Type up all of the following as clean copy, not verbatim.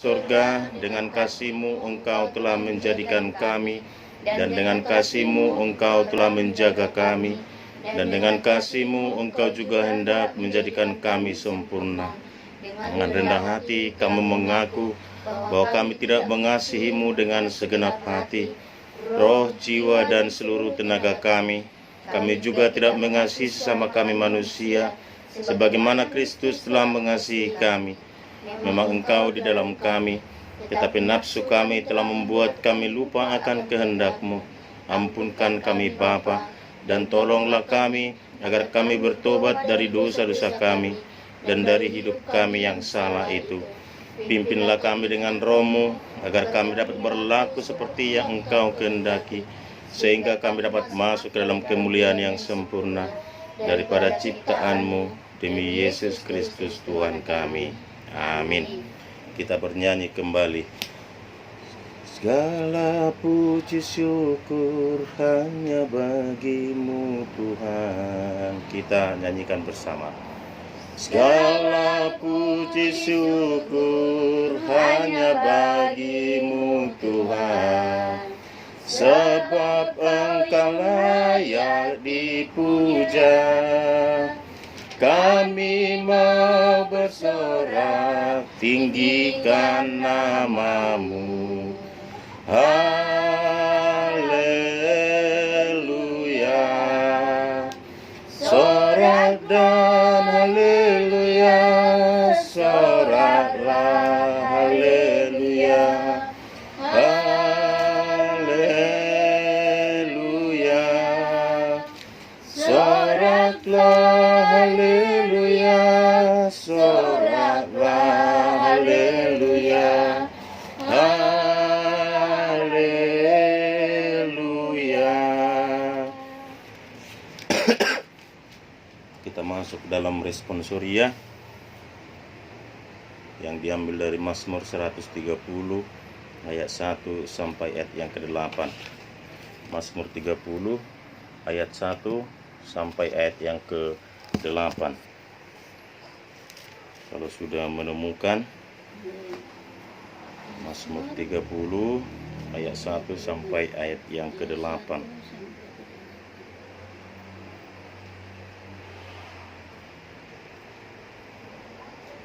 surga, dengan kasih-Mu Engkau telah menjadikan kami, dan dengan kasih-Mu Engkau telah menjaga kami, dan dengan kasih-Mu Engkau juga hendak menjadikan kami sempurna. Dengan rendah hati kami mengaku bahwa kami tidak mengasihi-Mu dengan segenap hati, roh, jiwa, dan seluruh tenaga kami. Kami juga tidak mengasihi sesama kami manusia, sebagaimana Kristus telah mengasihi kami. Memang Engkau di dalam kami, tetapi nafsu kami telah membuat kami lupa akan kehendak-Mu. Ampunkan kami Bapa, dan tolonglah kami agar kami bertobat dari dosa-dosa kami dan dari hidup kami yang salah itu. Pimpinlah kami dengan Roh-Mu agar kami dapat berlaku seperti yang Engkau kehendaki, sehingga kami dapat masuk ke dalam kemuliaan yang sempurna daripada ciptaan-Mu, demi Yesus Kristus Tuhan kami. Amin. Kita bernyanyi kembali. Segala puji syukur hanya bagi-Mu Tuhan. Kita nyanyikan bersama. Segala puji syukur hanya bagi-Mu Tuhan, sebab Engkau layak dipuja. Kami mau bersorak, tinggikan nama-Mu. Haleluya, sorak dan haleluya, soraklah haleluya, haleluya, soraklah haleluya, soraklah haleluya, haleluya. Kita masuk dalam responsoria yang diambil dari Mazmur 130 ayat 1 sampai ayat yang ke-8. Mazmur 30 ayat 1 sampai ayat yang ke-8. Kalau sudah menemukan Mazmur 30 ayat 1 sampai ayat yang ke-8.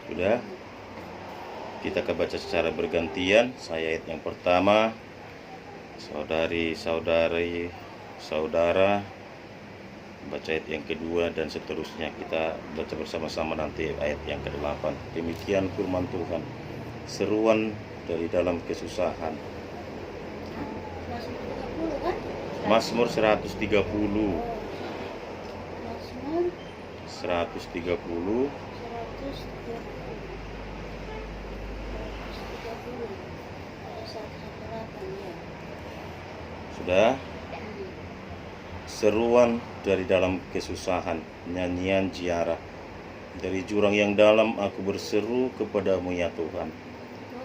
Sudah, kita akan baca secara bergantian. Saya ayat yang pertama, saudara baca ayat yang kedua, dan seterusnya. Kita baca bersama-sama nanti ayat yang ke-8. Demikian firman Tuhan. Seruan dari dalam kesusahan. Mazmur 130. Sudah. Seruan dari dalam kesusahan, nyanyian ziarah. Dari jurang yang dalam aku berseru kepadamu ya Tuhan.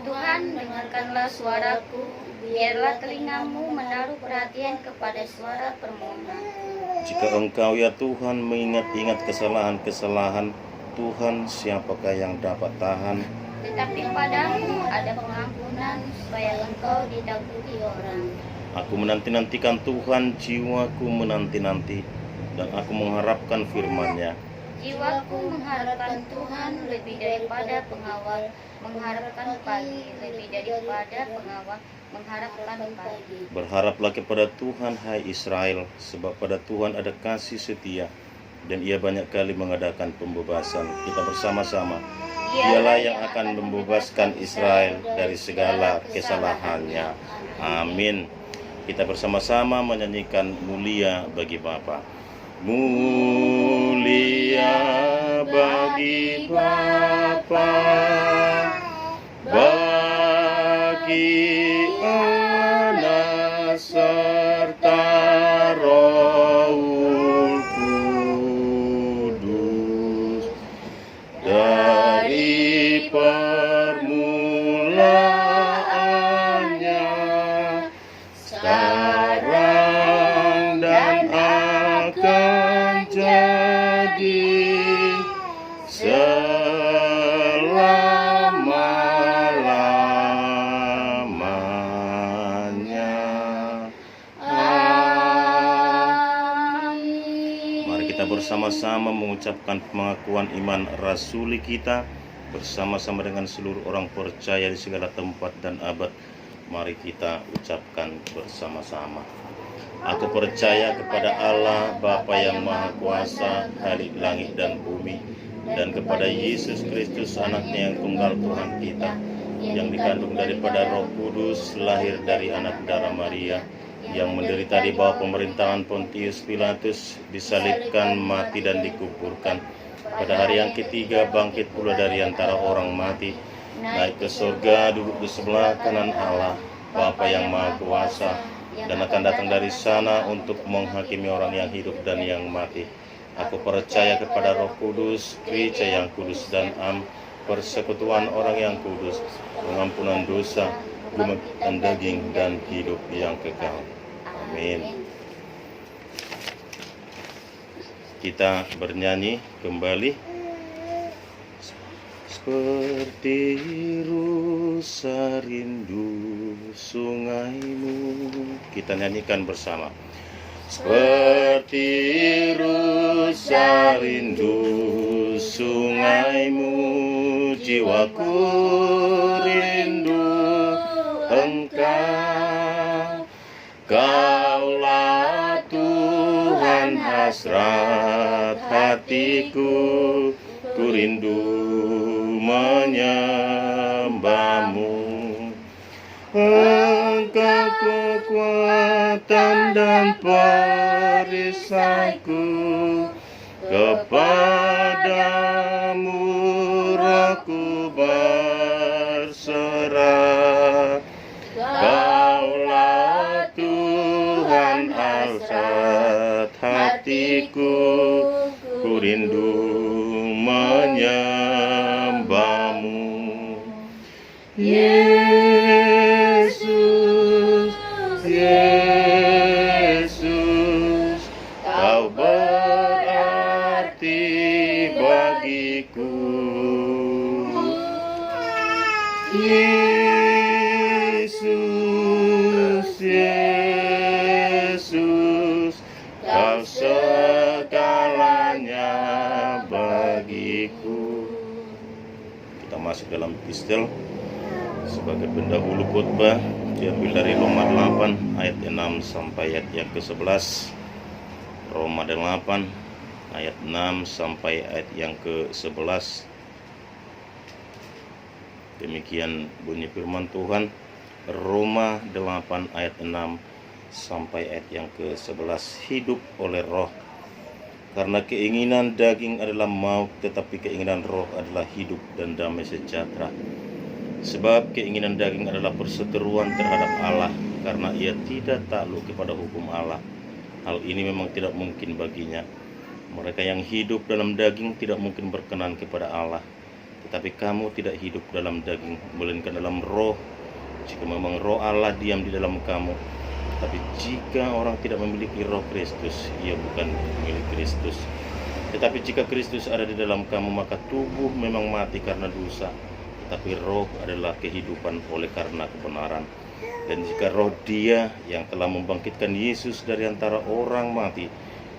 Tuhan, dengarkanlah suaraku, biarlah telingamu menaruh perhatian kepada suara permohonan. Jika Engkau ya Tuhan mengingat-ingat kesalahan-kesalahan, Tuhan siapakah yang dapat tahan? Tetapi padamu ada pengampunan, supaya Engkau ditakuti orang. Aku menanti-nantikan Tuhan, jiwaku menanti-nanti, dan aku mengharapkan firman-Nya. Jiwaku mengharapkan Tuhan lebih daripada pengawal mengharapkan pagi, lebih daripada pengawal mengharapkan pagi. Berharaplah kepada Tuhan, hai Israel, sebab pada Tuhan ada kasih setia, dan Ia banyak kali mengadakan pembebasan. Kita bersama-sama. Dialah yang akan membebaskan Israel dari segala kesalahannya. Amin. Kita bersama-sama menyanyikan mulia bagi Bapa. Mulia bagi Bapa, bagi Anak serta Roh Kudus, dari permulaannya, sekarang dan akan jadi selama-lamanya. bersama-sama mengucapkan pengakuan iman rasuli kita bersama-sama dengan seluruh orang percaya di segala tempat dan abad. Mari kita ucapkan bersama-sama. Aku percaya kepada Allah Bapa yang Maha Kuasa, Khalik langit dan bumi, dan kepada Yesus Kristus anaknya yang tunggal Tuhan kita, yang dikandung daripada Roh Kudus, lahir dari anak darah Maria, yang menderita di bawah pemerintahan Pontius Pilatus, disalibkan, mati dan dikuburkan. Pada hari yang ketiga bangkit pula dari antara orang mati, naik ke surga, duduk di sebelah kanan Allah Bapa yang Maha Kuasa, dan akan datang dari sana untuk menghakimi orang yang hidup dan yang mati. Aku percaya kepada Roh Kudus, gereja yang kudus dan am, persekutuan orang yang kudus, pengampunan dosa, pembebasan daging dan hidup yang kekal. Amin. Kita bernyanyi kembali. Seperti rusa rindu sungaimu. Kita nyanyikan bersama. Seperti rusa rindu sungaimu, jiwaku rindu Engkau. Kaulah Tuhan hasrat hatiku, ku rindu menyembahmu. Engkau kekuatan dan perisaiku, kepadamu rohku berserah. Kaulah Tuhan hasrat hatiku, ku rindu menyembahmu. Yesus, Yesus, Kau berarti bagiku. Yesus, Yesus, Kau segalanya bagiku. Kita masuk dalam epistel sebagai pendahulu khotbah, diambil dari Roma 8 ayat 6 sampai ayat yang ke-11. Roma 8 ayat 6 sampai ayat yang ke-11. Demikian bunyi firman Tuhan. Roma 8 ayat 6 sampai ayat yang ke-11. Hidup oleh roh. Karena keinginan daging adalah maut, tetapi keinginan roh adalah hidup dan damai sejahtera. Sebab keinginan daging adalah perseteruan terhadap Allah, karena ia tidak takluk kepada hukum Allah. Hal ini memang tidak mungkin baginya. Mereka yang hidup dalam daging tidak mungkin berkenan kepada Allah. Tetapi kamu tidak hidup dalam daging, melainkan dalam roh, jika memang roh Allah diam di dalam kamu. Tapi jika orang tidak memiliki roh Kristus, ia bukan milik Kristus. Tetapi jika Kristus ada di dalam kamu, maka tubuh memang mati karena dosa, tapi roh adalah kehidupan oleh karena kebenaran. Dan jika roh Dia yang telah membangkitkan Yesus dari antara orang mati,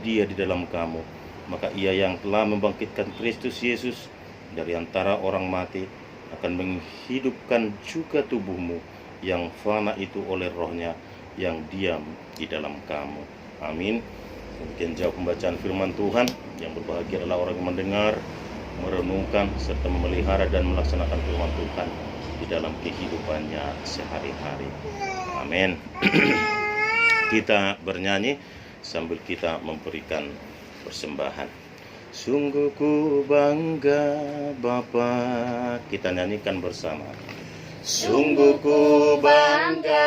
Dia di dalam kamu, maka Ia yang telah membangkitkan Kristus Yesus dari antara orang mati akan menghidupkan juga tubuhmu yang fana itu oleh rohnya yang diam di dalam kamu. Amin. Demikian jauh pembacaan firman Tuhan. Yang berbahagia adalah orang yang mendengar, merenungkan, serta memelihara dan melaksanakan firman Tuhan di dalam kehidupannya sehari-hari. Amin. Kita bernyanyi sambil kita memberikan persembahan. Sungguh ku bangga Bapa. Kita nyanyikan bersama. Sungguh ku bangga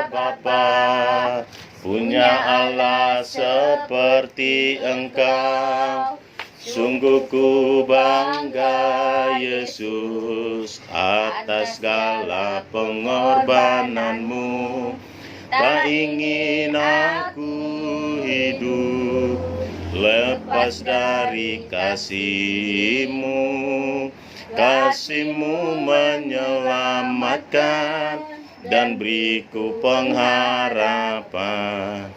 Bapa, punya Allah seperti Engkau. Sungguh ku bangga Yesus atas segala pengorbananmu. Tak ingin aku hidup lepas dari kasih-Mu. Kasih-Mu menyelamatkan dan beriku pengharapan.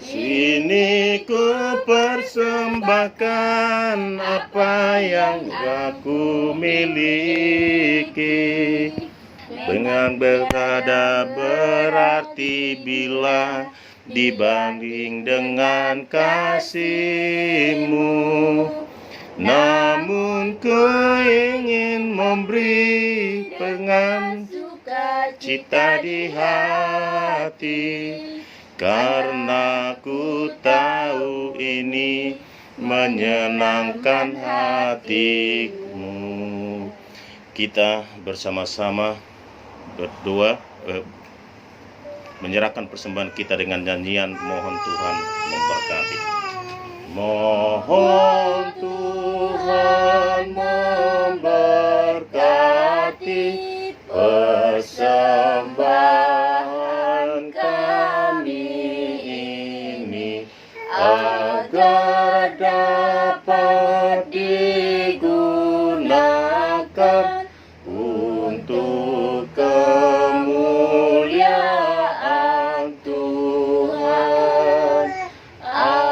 Sini ku persembahkan apa yang aku miliki. Dengan berkata berarti bila dibanding dengan kasih-Mu. Namun ku ingin memberi cita di hati, karena ku tahu ini menyenangkan hati-Mu. Kita bersama-sama berdoa, menyerahkan persembahan kita dengan nyanyian mohon Tuhan memberkati. Mohon Tuhan memberkati persembahan kami ini, agar dapat digunakan untuk kemuliaan Tuhan. Amin.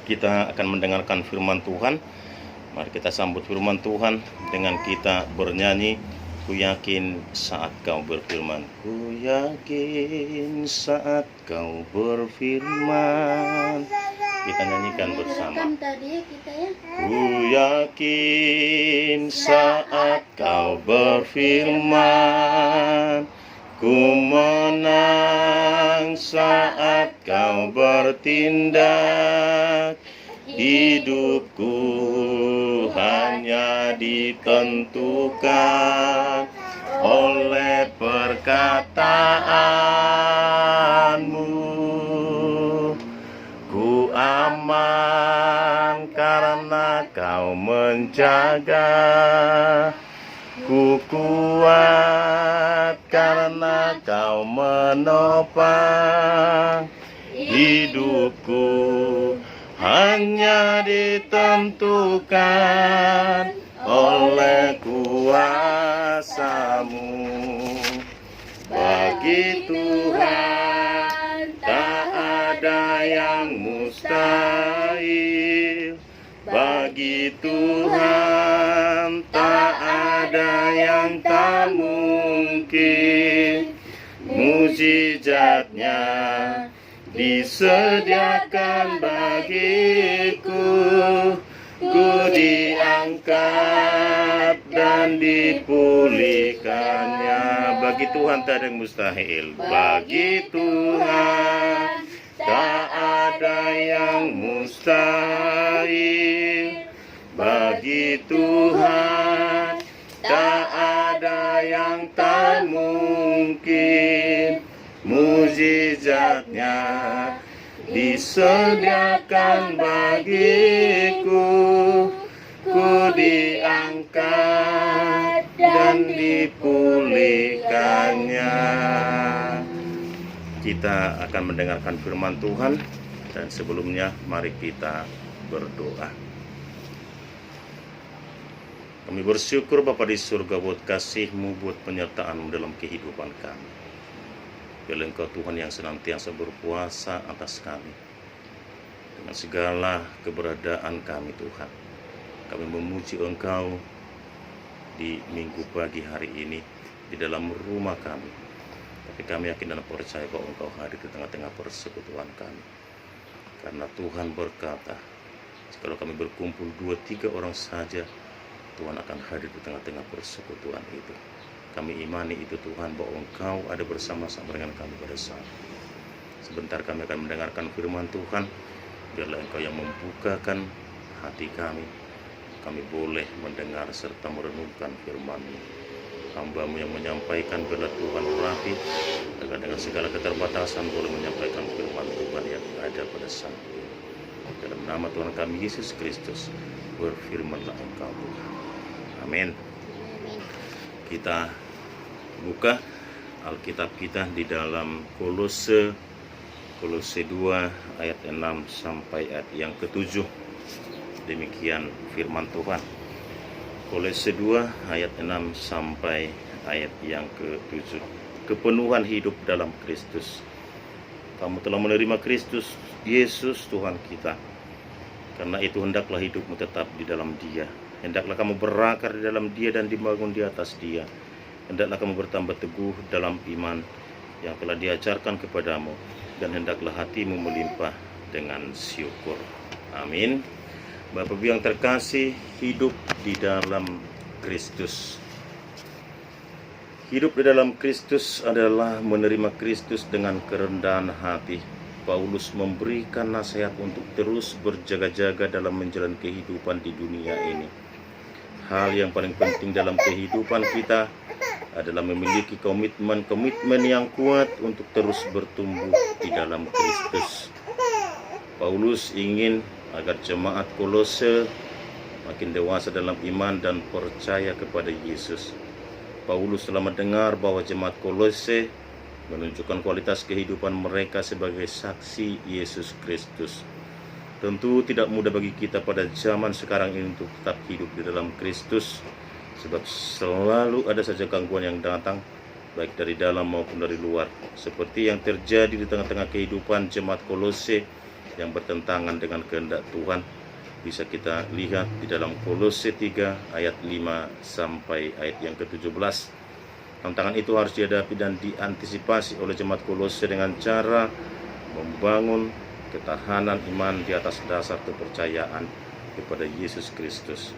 Kita akan mendengarkan firman Tuhan. Mari kita sambut firman Tuhan dengan kita bernyanyi. Ku yakin saat Kau berfirman, ku yakin saat Kau berfirman. Kita nyanyikan bersama. Ku yakin saat Kau berfirman, ku menang saat Kau bertindak. Hidupku hanya ditentukan oleh perkataan-Mu. Ku aman karena Kau menjaga, ku kuat karena Kau menopang. Hidupku hanya ditentukan oleh kuasa-Mu. Bagi Tuhan tak ada yang mustahil. Bagi Tuhan tak ada yang tak mungkin. Mujizatnya disediakan bagiku, ku diangkat dan dipulihkannya. Bagi Tuhan tak ada yang mustahil. Bagi Tuhan tak ada yang mustahil. Bagi Tuhan tak ada yang tak mungkin. Mujizatnya disediakan bagiku, ku diangkat dan dipulihkannya. Kita akan mendengarkan firman Tuhan, dan sebelumnya mari kita berdoa. Kami bersyukur Bapa di surga buat kasih-Mu, buat penyertaan-Mu dalam kehidupan kami. Biarlah Engkau Tuhan yang senantiasa berkuasa atas kami. Dengan segala keberadaan kami Tuhan, kami memuji Engkau di minggu pagi hari ini di dalam rumah kami. Tapi kami yakin dan percaya bahwa Engkau hadir di tengah-tengah persekutuan kami. Karena Tuhan berkata, kalau kami berkumpul 2-3 orang saja, Tuhan akan hadir di tengah-tengah persekutuan itu. Kami imani itu Tuhan, bahwa Engkau ada bersama-sama dengan kami pada saat ini. Sebentar kami akan mendengarkan firman Tuhan. Biarlah Engkau yang membukakan hati kami. Kami boleh mendengar serta merenungkan firman-Mu. Hamba-Mu yang menyampaikan, biarlah Tuhan rapi, agar dengan segala keterbatasan boleh menyampaikan firman Tuhan yang ada pada saat ini. Dalam nama Tuhan kami Yesus Kristus, berfirmanlah Engkau Tuhan. Amin. Kita buka Alkitab kita di dalam Kolose 2 ayat 6 sampai ayat yang ke-7. Demikian firman Tuhan. Kolose 2 ayat 6 sampai ayat yang ke-7. Kepenuhan hidup dalam Kristus. Kamu telah menerima Kristus Yesus Tuhan kita. Karena itu hendaklah hidupmu tetap di dalam Dia. Hendaklah kamu berakar di dalam Dia dan dibangun di atas Dia. Hendaklah kamu bertambah teguh dalam iman yang telah diajarkan kepadamu, dan hendaklah hatimu melimpah dengan syukur. Amin. Bapak Ibu yang terkasih, hidup di dalam Kristus. Hidup di dalam Kristus adalah menerima Kristus dengan kerendahan hati. Paulus memberikan nasihat untuk terus berjaga-jaga dalam menjalani kehidupan di dunia ini. Hal yang paling penting dalam kehidupan kita adalah memiliki komitmen yang kuat untuk terus bertumbuh di dalam Kristus. Paulus ingin agar jemaat Kolose makin dewasa dalam iman dan percaya kepada Yesus. Paulus telah mendengar bahwa jemaat Kolose menunjukkan kualitas kehidupan mereka sebagai saksi Yesus Kristus. Tentu tidak mudah bagi kita pada zaman sekarang ini untuk tetap hidup di dalam Kristus, sebab selalu ada saja gangguan yang datang, baik dari dalam maupun dari luar, seperti yang terjadi di tengah-tengah kehidupan jemaat Kolose yang bertentangan dengan kehendak Tuhan. Bisa kita lihat di dalam Kolose 3 ayat 5 sampai ayat yang ke-17. Tantangan itu harus dihadapi dan diantisipasi oleh jemaat Kolose dengan cara membangun ketahanan iman di atas dasar kepercayaan kepada Yesus Kristus.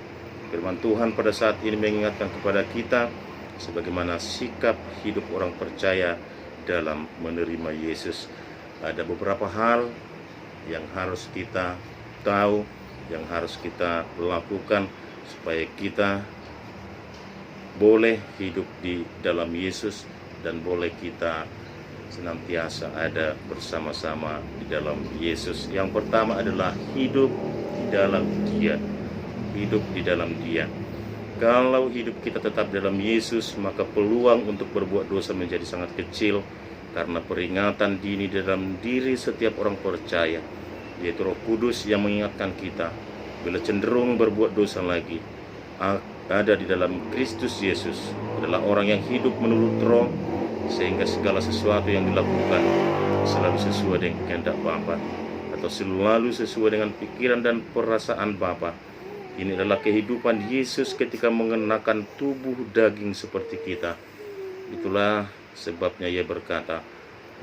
Firman Tuhan pada saat ini mengingatkan kepada kita sebagaimana sikap hidup orang percaya dalam menerima Yesus. Ada beberapa hal yang harus kita tahu, yang harus kita lakukan supaya kita boleh hidup di dalam Yesus dan boleh kita senantiasa ada bersama-sama di dalam Yesus. Yang pertama adalah hidup di dalam Dia. Hidup di dalam Dia. Kalau hidup kita tetap dalam Yesus, maka peluang untuk berbuat dosa menjadi sangat kecil, karena peringatan dini dalam diri setiap orang percaya, yaitu Roh Kudus yang mengingatkan kita bila cenderung berbuat dosa lagi. Ada di dalam Kristus Yesus adalah orang yang hidup menurut Roh, sehingga segala sesuatu yang dilakukan selalu sesuai dengan kehendak Bapa, atau selalu sesuai dengan pikiran dan perasaan Bapa. Ini adalah kehidupan Yesus ketika mengenakan tubuh daging seperti kita. Itulah sebabnya Ia berkata,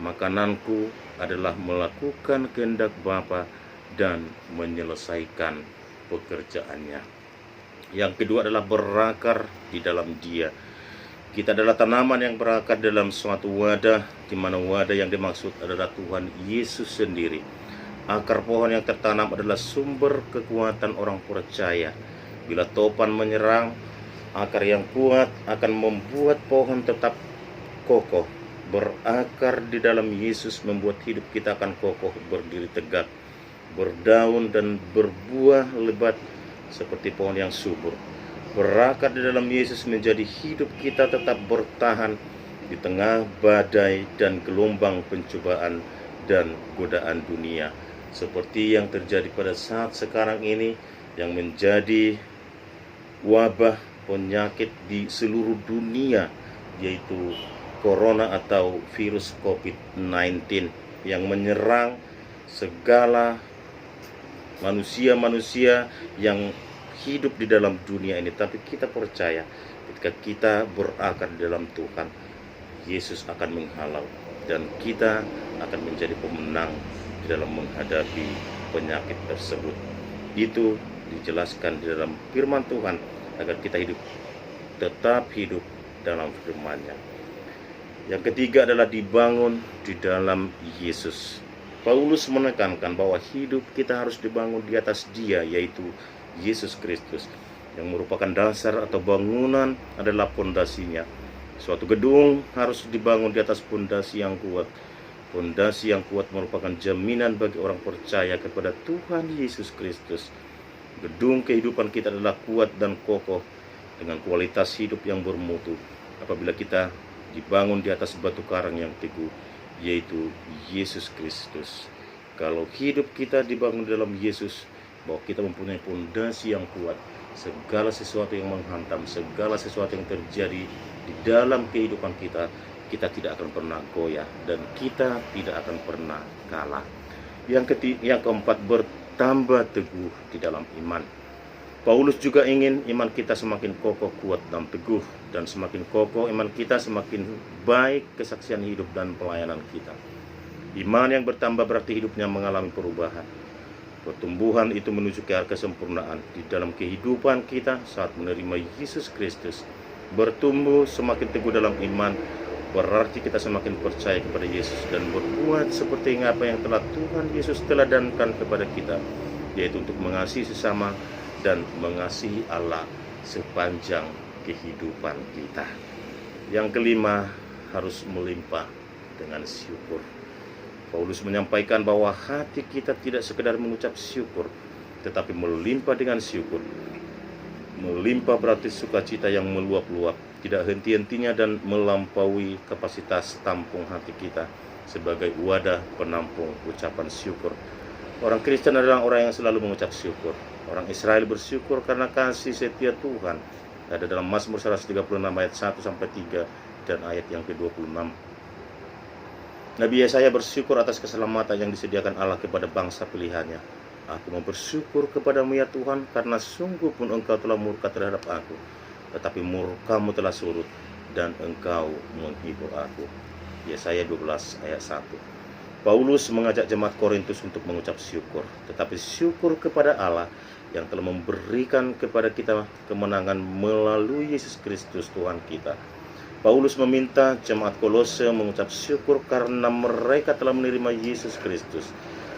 makananku adalah melakukan kehendak Bapa dan menyelesaikan pekerjaannya. Yang kedua adalah berakar di dalam Dia. Kita adalah tanaman yang berakar dalam suatu wadah, di mana wadah yang dimaksud adalah Tuhan Yesus sendiri. Akar pohon yang tertanam adalah sumber kekuatan orang percaya. Bila topan menyerang, akar yang kuat akan membuat pohon tetap kokoh. Berakar di dalam Yesus membuat hidup kita akan kokoh, berdiri tegak, berdaun dan berbuah lebat seperti pohon yang subur. Berakar di dalam Yesus menjadi hidup kita tetap bertahan di tengah badai dan gelombang pencobaan dan godaan dunia, seperti yang terjadi pada saat sekarang ini, yang menjadi wabah penyakit di seluruh dunia, yaitu Corona atau virus COVID-19 yang menyerang segala manusia-manusia yang hidup di dalam dunia ini. Tapi kita percaya ketika kita berakar di dalam Tuhan, Yesus akan menghalau dan kita akan menjadi pemenang di dalam menghadapi penyakit tersebut. Itu dijelaskan di dalam firman Tuhan agar kita tetap hidup dalam firman-Nya. Yang ketiga adalah dibangun di dalam Yesus. Paulus menekankan bahwa hidup kita harus dibangun di atas Dia, yaitu Yesus Kristus, yang merupakan dasar atau bangunan adalah pondasinya. Suatu gedung harus dibangun di atas pondasi yang kuat. Pondasi yang kuat merupakan jaminan bagi orang percaya kepada Tuhan Yesus Kristus. Gedung kehidupan kita adalah kuat dan kokoh dengan kualitas hidup yang bermutu apabila kita dibangun di atas batu karang yang teguh, yaitu Yesus Kristus. Kalau hidup kita dibangun dalam Yesus, bahwa kita mempunyai pondasi yang kuat, segala sesuatu yang menghantam, segala sesuatu yang terjadi di dalam kehidupan kita, kita tidak akan pernah goyah dan kita tidak akan pernah kalah. Yang keempat, bertambah teguh di dalam iman. Paulus juga ingin iman kita semakin kokoh, kuat, dan teguh, dan semakin kokoh iman kita semakin baik kesaksian hidup dan pelayanan kita. Iman yang bertambah berarti hidupnya mengalami perubahan. Pertumbuhan itu menuju ke arah kesempurnaan di dalam kehidupan kita saat menerima Yesus Kristus. Bertumbuh semakin teguh dalam iman berarti kita semakin percaya kepada Yesus dan berbuat seperti apa yang telah Tuhan Yesus teladankan kepada kita, yaitu untuk mengasihi sesama dan mengasihi Allah sepanjang kehidupan kita. Yang kelima, harus melimpah dengan syukur. Paulus menyampaikan bahwa hati kita tidak sekedar mengucap syukur, tetapi melimpah dengan syukur. Melimpah berarti sukacita yang meluap-luap, tidak henti-hentinya dan melampaui kapasitas tampung hati kita sebagai wadah penampung ucapan syukur. Orang Kristen adalah orang yang selalu mengucap syukur. Orang Israel bersyukur karena kasih setia Tuhan. Ada dalam Mazmur 136 ayat 1-3 dan ayat yang ke-26. Nabi Yesaya bersyukur atas keselamatan yang disediakan Allah kepada bangsa pilihannya. Aku mau bersyukur kepadamu ya Tuhan, karena sungguh pun engkau telah murka terhadap aku, tetapi murkamu telah surut dan engkau menghibur aku. Yesaya 12 ayat 1. Paulus mengajak jemaat Korintus untuk mengucap syukur, tetapi syukur kepada Allah yang telah memberikan kepada kita kemenangan melalui Yesus Kristus Tuhan kita. Paulus meminta jemaat Kolose mengucap syukur karena mereka telah menerima Yesus Kristus.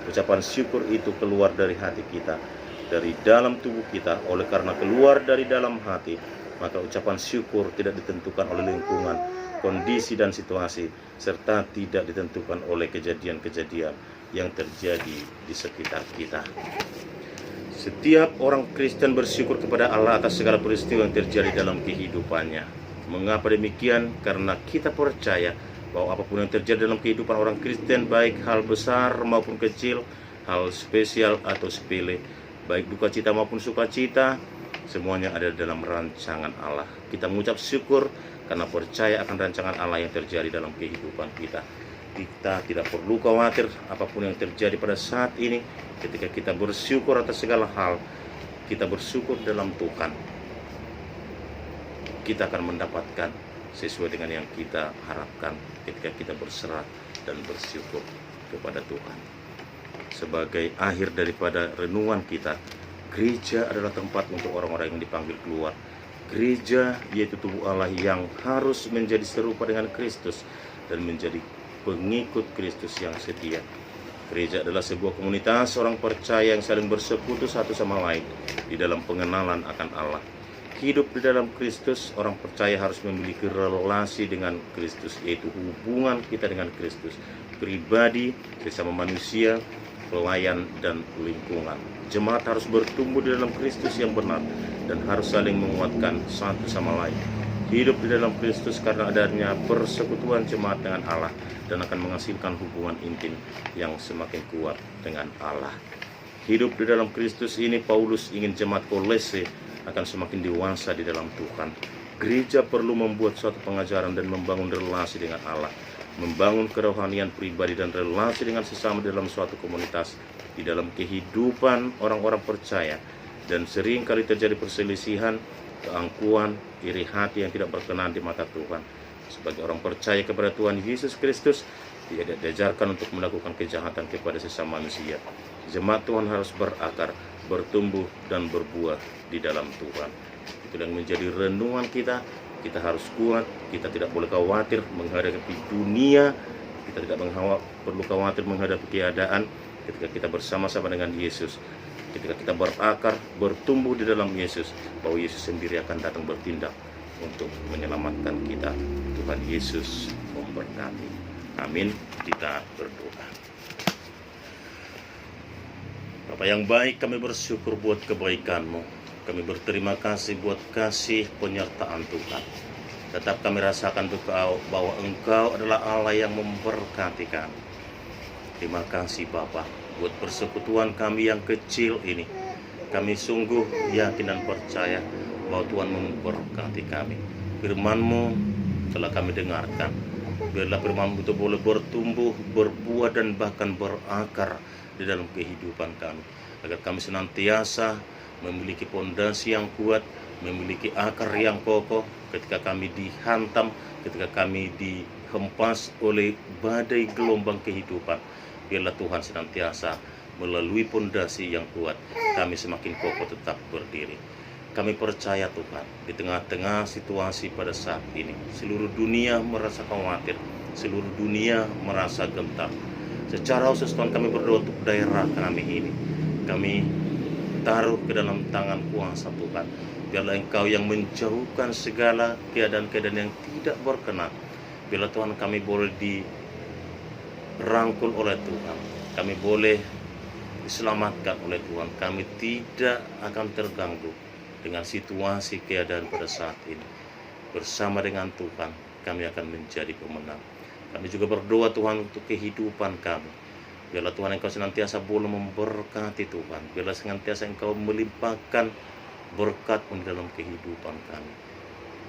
Ucapan syukur itu keluar dari hati kita, dari dalam tubuh kita. Oleh karena keluar dari dalam hati, maka ucapan syukur tidak ditentukan oleh lingkungan, kondisi dan situasi, serta tidak ditentukan oleh kejadian-kejadian yang terjadi di sekitar kita. Setiap orang Kristen bersyukur kepada Allah atas segala peristiwa yang terjadi dalam kehidupannya. Mengapa demikian? Karena kita percaya bahwa apapun yang terjadi dalam kehidupan orang Kristen, baik hal besar maupun kecil, hal spesial atau sepele, baik duka cita maupun sukacita, semuanya ada dalam rancangan Allah. Kita mengucap syukur karena percaya akan rancangan Allah yang terjadi dalam kehidupan kita. Kita tidak perlu khawatir apapun yang terjadi pada saat ini. Ketika kita bersyukur atas segala hal, kita bersyukur dalam Tuhan, kita akan mendapatkan sesuai dengan yang kita harapkan ketika kita berserah dan bersyukur kepada Tuhan. Sebagai akhir daripada renungan kita, gereja adalah tempat untuk orang-orang yang dipanggil keluar. Gereja yaitu tubuh Allah yang harus menjadi serupa dengan Kristus dan menjadi pengikut Kristus yang setia. Gereja adalah sebuah komunitas orang percaya yang saling bersekutu satu sama lain di dalam pengenalan akan Allah. Hidup di dalam Kristus, orang percaya harus memiliki relasi dengan Kristus, yaitu hubungan kita dengan Kristus, pribadi, sesama manusia, pelayan, dan lingkungan. Jemaat harus bertumbuh di dalam Kristus yang benar dan harus saling menguatkan satu sama lain. Hidup di dalam Kristus karena adanya persekutuan jemaat dengan Allah dan akan menghasilkan hubungan intim yang semakin kuat dengan Allah. Hidup di dalam Kristus ini, Paulus ingin jemaat Kolose akan semakin dewasa di dalam Tuhan. Gereja perlu membuat suatu pengajaran dan membangun relasi dengan Allah, membangun kerohanian pribadi dan relasi dengan sesama dalam suatu komunitas, di dalam kehidupan orang-orang percaya. Dan sering kali terjadi perselisihan, keangkuhan, iri hati yang tidak berkenan di mata Tuhan. Sebagai orang percaya kepada Tuhan Yesus Kristus, tidak diajarkan untuk melakukan kejahatan kepada sesama manusia. Jemaat Tuhan harus berakar, bertumbuh dan berbuah di dalam Tuhan. Itu yang menjadi renungan kita. Kita harus kuat, kita tidak boleh khawatir menghadapi dunia, kita tidak perlu khawatir menghadapi keadaan ketika kita bersama-sama dengan Yesus. Ketika kita berakar, bertumbuh di dalam Yesus, bahwa Yesus sendiri akan datang bertindak untuk menyelamatkan kita. Tuhan Yesus memberkati. Amin. Kita berdoa. Bapa yang baik, kami bersyukur buat kebaikan-Mu. Kami berterima kasih buat kasih penyertaan Tuhan. Tetap kami rasakan bahwa Engkau adalah Allah yang memberkati kami. Terima kasih Bapa buat persekutuan kami yang kecil ini. Kami sungguh yakin dan percaya bahwa Tuhan memberkati kami. Firman-Mu telah kami dengarkan. Biarlah firman-Mu itu boleh bertumbuh, berbuah, dan bahkan berakar di dalam kehidupan kami, agar kami senantiasa memiliki pondasi yang kuat, memiliki akar yang kokoh ketika kami dihantam, ketika kami dihempas oleh badai gelombang kehidupan. Biarlah Tuhan senantiasa melalui pondasi yang kuat, kami semakin kokoh tetap berdiri. Kami percaya Tuhan, di tengah-tengah situasi pada saat ini, seluruh dunia merasa khawatir, seluruh dunia merasa gentar. Secara khusus Tuhan, kami berdoa untuk daerah kami ini. Kami taruh ke dalam tangan kuasa Tuhan. Biarlah Engkau yang menjauhkan segala keadaan-keadaan yang tidak berkenan. Biarlah Tuhan kami boleh dirangkul oleh Tuhan. Kami boleh diselamatkan oleh Tuhan. Kami tidak akan terganggu dengan situasi keadaan pada saat ini. Bersama dengan Tuhan, kami akan menjadi pemenang. Kami juga berdoa Tuhan untuk kehidupan kami. Biarlah Tuhan Engkau senantiasa boleh memberkati Tuhan. Biarlah senantiasa Engkau melimpahkan berkat di dalam kehidupan kami.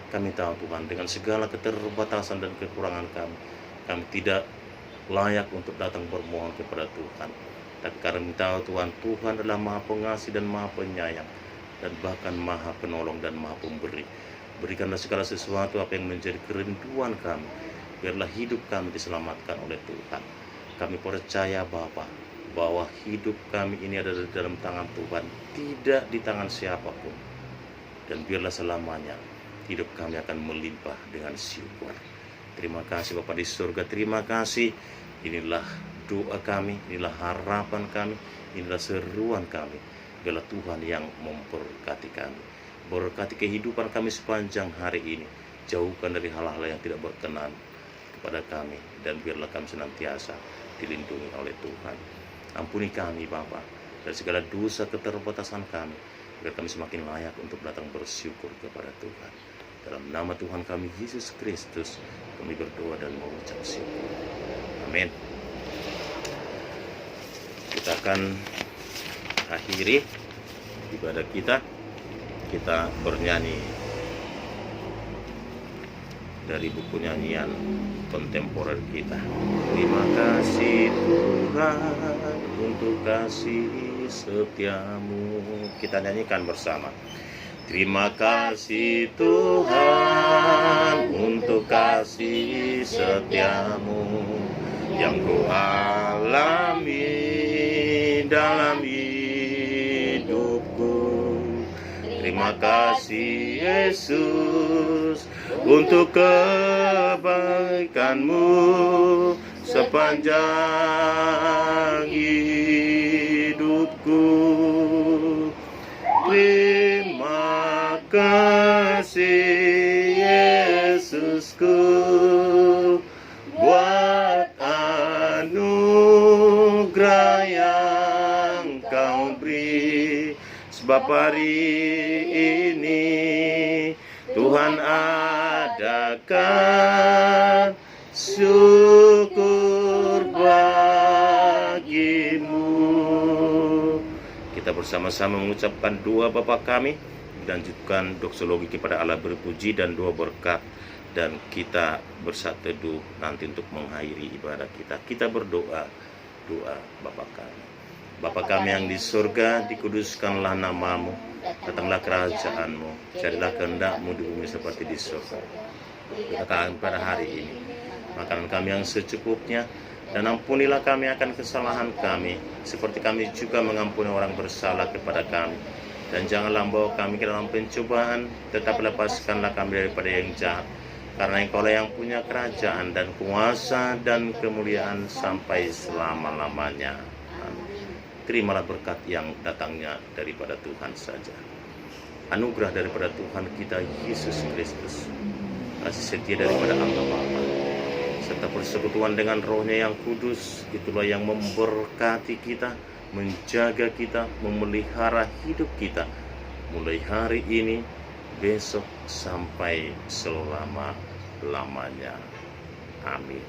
Kami tahu Tuhan, dengan segala keterbatasan dan kekurangan kami tidak layak untuk datang bermohon kepada Tuhan. Tapi kami tahu Tuhan, Tuhan adalah Maha Pengasih dan Maha Penyayang, dan bahkan Maha Penolong dan Maha Pemberi. Berikanlah segala sesuatu apa yang menjadi kerinduan kami. Biarlah hidup kami diselamatkan oleh Tuhan. Kami percaya Bapa, bahwa hidup kami ini ada di dalam tangan Tuhan, tidak di tangan siapapun. Dan biarlah selamanya hidup kami akan melimpah dengan syukur. Terima kasih Bapa di surga, terima kasih. Inilah doa kami, inilah harapan kami, inilah seruan kami. Biarlah Tuhan yang memberkati kami, berkati kehidupan kami sepanjang hari ini. Jauhkan dari hal-hal yang tidak berkenan kepada kami, dan biarlah kami senantiasa dilindungi oleh Tuhan. Ampuni kami Bapa dari segala dosa keterbatasan kami, agar kami semakin layak untuk datang bersyukur kepada Tuhan. Dalam nama Tuhan kami Yesus Kristus, kami berdoa dan mengucap syukur. Amin. Kita akan akhiri ibadah kita bernyanyi dari buku nyanyian kontemporer kita. Terima kasih Tuhan untuk kasih setiamu. Kita nyanyikan bersama. Terima kasih Tuhan untuk kasih setiamu yang ku alami dalam hidupku. Terima kasih Yesus untuk kebaikan-Mu sepanjang hidupku. Terima kasih Yesusku buat anugerah yang Kau beri. Sebab hari ini Tuhan adakan syukur bagi-Mu. Kita bersama-sama mengucapkan doa Bapa kami, dilanjutkan doksologi kepada Allah berpuji dan doa berkat, dan kita bersatu teduh nanti untuk mengakhiri ibadah kita. Kita berdoa, doa Bapa kami. Bapa kami yang di surga, dikuduskanlah nama-Mu, datanglah kerajaan-Mu, jadilah kehendak-Mu di bumi seperti di surga. Berikanlah pada hari ini makanan kami yang secukupnya, dan ampunilah kami akan kesalahan kami, seperti kami juga mengampuni orang bersalah kepada kami. Dan janganlah membawa kami ke dalam pencobaan, tetapi lepaskanlah kami daripada yang jahat. Karena Engkau-lah yang punya kerajaan dan kuasa dan kemuliaan sampai selama-lamanya. Terimalah berkat yang datangnya daripada Tuhan saja. Anugerah daripada Tuhan kita Yesus Kristus, kasih setia daripada Allah Bapa, serta persekutuan dengan Roh-Nya yang kudus, itulah yang memberkati kita, menjaga kita, memelihara hidup kita, mulai hari ini, besok, sampai selama-lamanya. Amin.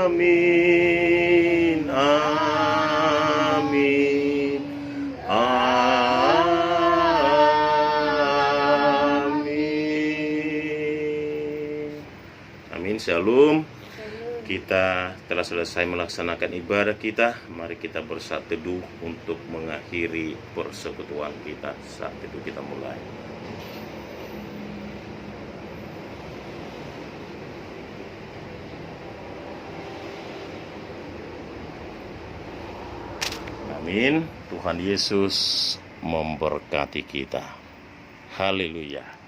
Amin. Amin. Shalom. Kita telah selesai melaksanakan ibadah kita. Mari kita bersatu teduh untuk mengakhiri persekutuan kita. Saat teduh kita mulai. Amin. Tuhan Yesus memberkati kita. Haleluya.